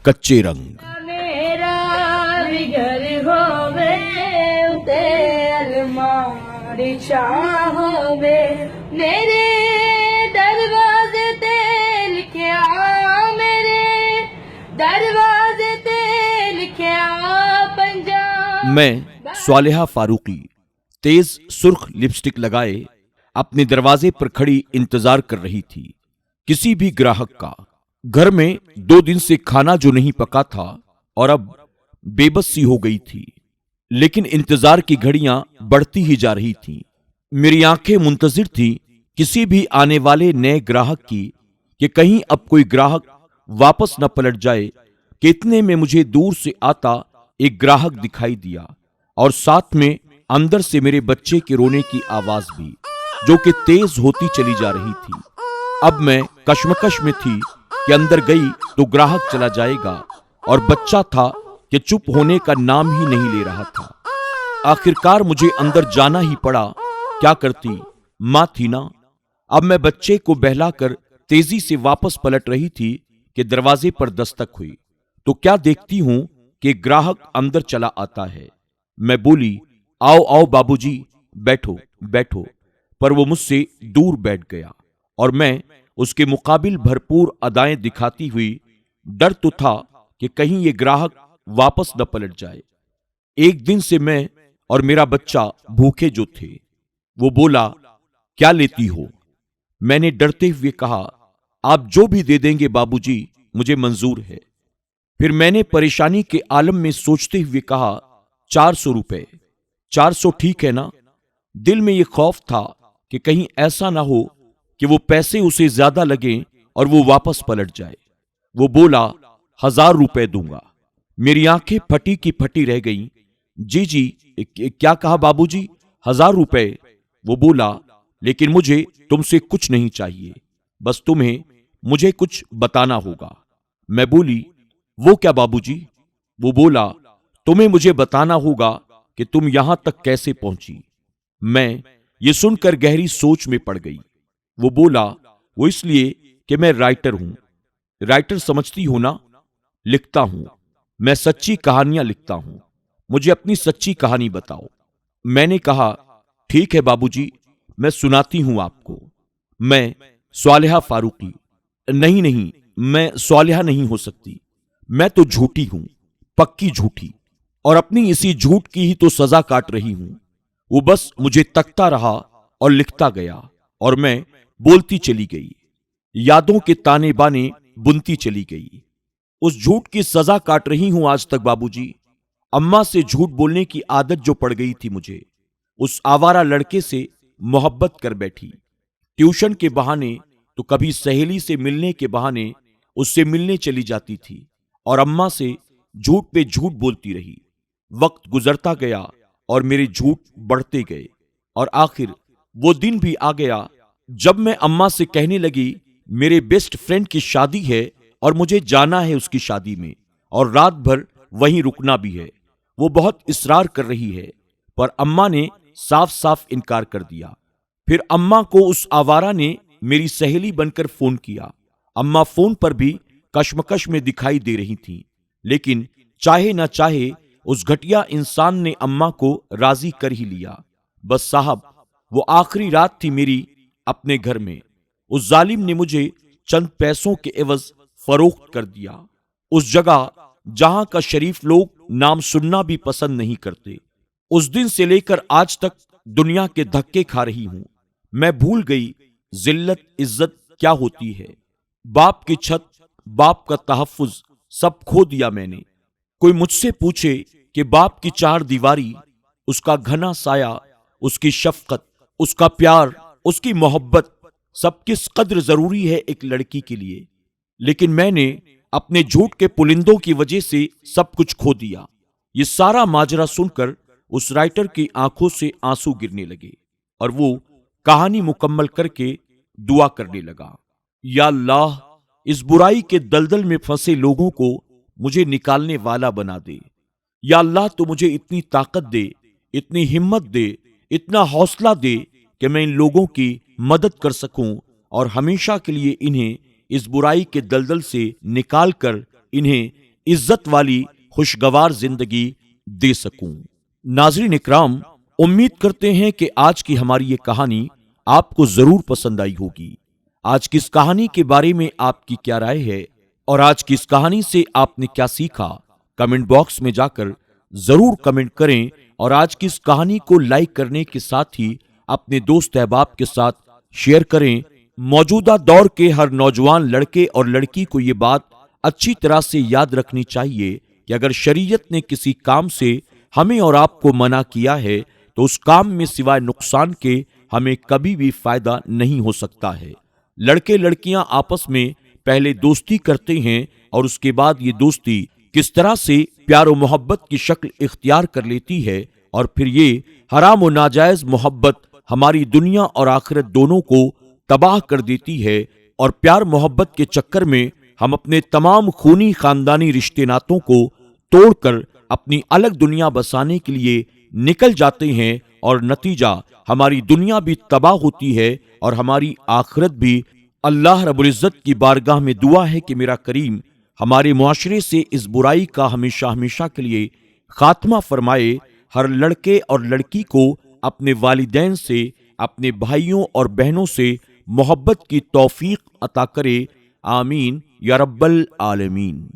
कच्चे रंग। मेरा भी घर होवे उते अलमारी शाह होवे मेरे दरवाजे ते लिखिया मेरे दरवाजे ते लिखिया पंजाब। मैं स्वालिहा फारूकी तेज सुर्ख लिपस्टिक लगाए अपने दरवाजे पर खड़ी इंतजार कर रही थी किसी भी ग्राहक का। घर में 2 दिन से खाना जो नहीं पका था और अब बेबस सी हो गई थी, लेकिन इंतजार की घड़ियां बढ़ती ही जा रही थीं। मेरी आंखें मुंतजिर थी किसी भी आने वाले नए ग्राहक की कि कहीं अब कोई ग्राहक वापस न पलट जाए कि इतने में मुझे दूर से आता एक ग्राहक दिखाई दिया और साथ में अंदर से मेरे बच्चे के रोने की आवाज भी, जो कि तेज होती चली जा रही थी। अब मैं कश्मकश में थी कि अंदर गई तो ग्राहक चला जाएगा और बच्चा था कि चुप होने का नाम ही नहीं ले रहा था। आखिरकार मुझे अंदर जाना ही पड़ा। क्या करती, मां थी ना। अब मैं बच्चे को बहलाकर तेजी से वापस पलट रही थी कि दरवाजे पर दस्तक हुई तो क्या देखती हूं कि ग्राहक अंदर चला आता है। मैं बोली, आओ आओ बाबूजी, बैठो बैठो, पर वो मुझसे दूर बैठ गया और मैं उसके मुकाबिल भरपूर अदाएं दिखाती हुई डर तो था कि कहीं ये ग्राहक वापस न पलट जाए। एक दिन से मैं और मेरा बच्चा भूखे जो थे। वो बोला, क्या लेती हो? मैंने डरते हुए कहा, आप जो भी दे देंगे बाबूजी, मुझे मंजूर है। फिर मैंने परेशानी के आलम में सोचते हुए कहा, 400 रुपए। 400 ठीक है ना? दिल में यह खौफ था कि कहीं ऐसा ना हो कि वो पैसे उसे ज्यादा लगें और वो वापस पलट जाए। वो बोला, 1000 रुपए दूंगा। मेरी आंखें फटी की फटी रह गईं। जी जी, क्या कहा बाबूजी? 1000 रुपए। वो बोला, लेकिन मुझे तुमसे कुछ नहीं चाहिए, बस तुम्हें मुझे कुछ बताना होगा। मैं बोली, वो क्या बाबूजी? वो बोला, तुम्हें मुझे बताना होगा कि तुम यहां तक कैसे पहुंची। मैं ये सुनकर गहरी सोच में पड़ गई। वो बोला, वो इसलिए कि मैं राइटर हूं। राइटर समझती हो ना? लिखता हूं, मैं सच्ची कहानियां लिखता हूं। मुझे अपनी सच्ची कहानी बताओ। मैंने कहा, ठीक है बाबूजी, मैं सुनाती हूं आपको। मैं स्वालिहा फारूकी। नहीं नहीं, मैं स्वालिहा नहीं हो सकती। मैं तो झूठी हूं, पक्की झूठी, और अपनी इसी झूठ की ही तो सजा काट रही हूं। वो बस मुझे तकता रहा और लिखता गया और मैं बोलती चली गई, यादों के ताने बाने बुनती चली गई। उस झूठ की सजा काट रही हूं आज तक बाबूजी। अम्मा से झूठ बोलने की आदत जो पड़ गई थी मुझे, उस आवारा लड़के से मोहब्बत कर बैठी। ट्यूशन के बहाने तो कभी सहेली से मिलने के बहाने उससे मिलने चली जाती थी और अम्मा से झूठ पे झूठ बोलती रही। वक्त गुजरता गया और मेरे झूठ बढ़ते गए और आखिर वो दिन भी आ गया जब मैं अम्मा से कहने लगी, मेरे बेस्ट फ्रेंड की शादी है और मुझे जाना है उसकी शादी में और रात भर वहीं रुकना भी है। वो बहुत इसरार कर रही है, पर अम्मा ने साफ साफ इनकार कर दिया। फिर अम्मा को उस आवारा ने मेरी सहेली बनकर फोन किया। अम्मा फोन पर भी कश्मकश में दिखाई दे रही थी, लेकिन चाहे ना चाहे उस घटिया इंसान ने अम्मा को राजी कर ही लिया। बस साहब, वो आखिरी रात थी मेरी अपने घर में। उस जालिम ने मुझे चंद पैसों के एवज फरोख्त कर दिया, उस जगह जहां का शरीफ लोग नाम सुनना भी पसंद नहीं करते। उस दिन से लेकर आज तक दुनिया के धक्के खा रही हूं। मैं भूल गई जिल्लत इज्जत क्या होती है। बाप की छत, बाप का तहफ्फुज सब खो दिया मैंने। कोई मुझसे पूछे कि बाप की 4 दीवारी, उसका घना साया, उसकी शफकत, उसका प्यार, उसकी मोहब्बत सब किस कद्र जरूरी है एक लड़की के लिए, लेकिन मैंने अपने झूठ के पुलिंदों की वजह से सब कुछ खो दिया। ये सारा माजरा सुनकर उस राइटर की आंखों से आंसू गिरने लगे और वो कहानी मुकम्मल करके दुआ करने लगा, या अल्लाह, इस बुराई के दलदल में फंसे लोगों को मुझे निकालने वाला बना दे। या अल्लाह, तो मुझे इतनी ताकत दे, इतनी हिम्मत दे, इतना हौसला दे कि کہ میں ان لوگوں کی مدد کر سکوں اور ہمیشہ کے لیے انہیں اس برائی کے دلدل سے نکال کر انہیں عزت والی خوشگوار زندگی دے سکوں۔ ناظرین اکرام، امید کرتے ہیں کہ آج کی ہماری یہ کہانی آپ کو ضرور پسند آئی ہوگی۔ آج کی اس کہانی کے بارے میں آپ کی کیا رائے ہے اور آج کی اس کہانی سے آپ نے کیا سیکھا؟ کمنٹ باکس میں جا کر ضرور کمنٹ کریں اور آج کی اس کہانی کو لائک کرنے کے ساتھ ہی اپنے دوست احباب کے ساتھ شیئر کریں۔ موجودہ دور کے ہر نوجوان لڑکے اور لڑکی کو یہ بات اچھی طرح سے یاد رکھنی چاہیے کہ اگر شریعت نے کسی کام سے ہمیں اور آپ کو منع کیا ہے تو اس کام میں سوائے نقصان کے ہمیں کبھی بھی فائدہ نہیں ہو سکتا ہے۔ لڑکے لڑکیاں آپس میں پہلے دوستی کرتے ہیں اور اس کے بعد یہ دوستی کس طرح سے پیار و محبت کی شکل اختیار کر لیتی ہے اور پھر یہ حرام و ناجائز محبت ہماری دنیا اور آخرت دونوں کو تباہ کر دیتی ہے اور پیار محبت کے چکر میں ہم اپنے تمام خونی خاندانی رشتے ناتوں کو توڑ کر اپنی الگ دنیا بسانے کے لیے نکل جاتے ہیں اور نتیجہ ہماری دنیا بھی تباہ ہوتی ہے اور ہماری آخرت بھی۔ اللہ رب العزت کی بارگاہ میں دعا ہے کہ میرا کریم ہمارے معاشرے سے اس برائی کا ہمیشہ ہمیشہ کے لیے خاتمہ فرمائے۔ ہر لڑکے اور لڑکی کو اپنے والدین سے، اپنے بھائیوں اور بہنوں سے محبت کی توفیق عطا کرے، آمین یا رب العالمین۔